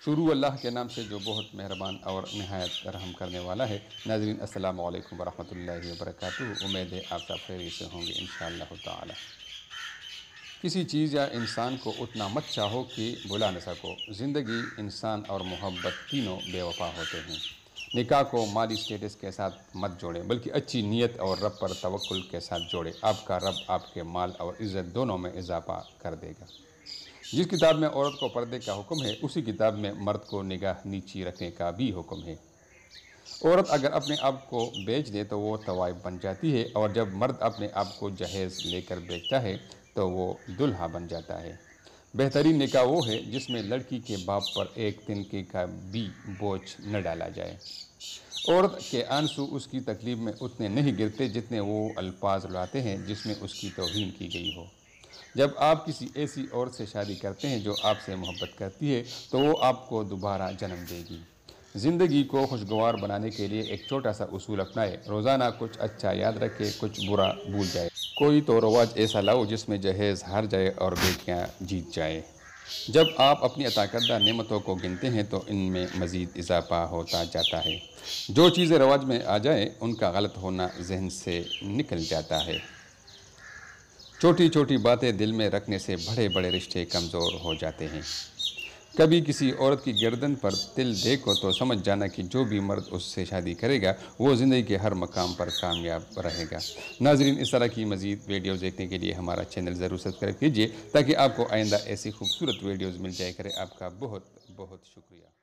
शुरू अल्लाह के नाम से जो बहुत मेहरबान और नहायत रहम करने वाला है। नाज़रीन अस्सलामु अलैकुम वरहमतुल्लाहि वबरकातुहू। उम्मीद है आप सब खैरियत से होंगे इंशाअल्लाह ताला। किसी चीज़ या इंसान को उतना मत चाहो कि भुला न सको। ज़िंदगी, इंसान और मोहब्बत तीनों बेवफा होते हैं। निकाह को माली स्टेटस के साथ मत जोड़ें, बल्कि अच्छी नीयत और रब पर तवक्कुल के साथ जोड़ें। आपका रब आपके माल और इज़्ज़त दोनों में इजाफा कर देगा। जिस किताब में औरत को पर्दे का हुक्म है, उसी किताब में मर्द को निगाह नीची रखने का भी हुक्म है। औरत अगर अपने आप को बेच दे तो वो तवाइब बन जाती है, और जब मर्द अपने आप को जहेज़ लेकर बेचता है तो वो दुल्हा बन जाता है। बेहतरीन निकाह वो है जिसमें लड़की के बाप पर एक तिनके का भी बोझ न डाला जाए। औरत के आंसू उसकी तकलीफ में उतने नहीं गिरते जितने वो अल्फाज रुलाते हैं जिसमें उसकी तौहीन की गई हो। जब आप किसी ऐसी औरत से शादी करते हैं जो आपसे मोहब्बत करती है, तो वो आपको दोबारा जन्म देगी। ज़िंदगी को खुशगवार बनाने के लिए एक छोटा सा उसूल अपनाएं। रोज़ाना कुछ अच्छा याद रखे, कुछ बुरा भूल जाए। कोई तो रवाज ऐसा लाओ जिसमें जहेज़ हार जाए और बेटियाँ जीत जाए। जब आप अपनी अता करदा नेमतों को गिनते हैं तो इनमें मज़ीद इजाफा होता जाता है। जो चीज़ें रवाज में आ जाए उनका गलत होना जहन से निकल जाता है। छोटी छोटी बातें दिल में रखने से बड़े बड़े रिश्ते कमज़ोर हो जाते हैं। कभी किसी औरत की गर्दन पर तिल देखो तो समझ जाना कि जो भी मर्द उससे शादी करेगा वो ज़िंदगी के हर मकाम पर कामयाब रहेगा। नाज़रीन, इस तरह की मज़ीद वीडियोज़ देखने के लिए हमारा चैनल ज़रूर सब्सक्राइब कीजिए ताकि आपको आइंदा ऐसी खूबसूरत वीडियोज़ मिल जाया करे। आपका बहुत बहुत शुक्रिया।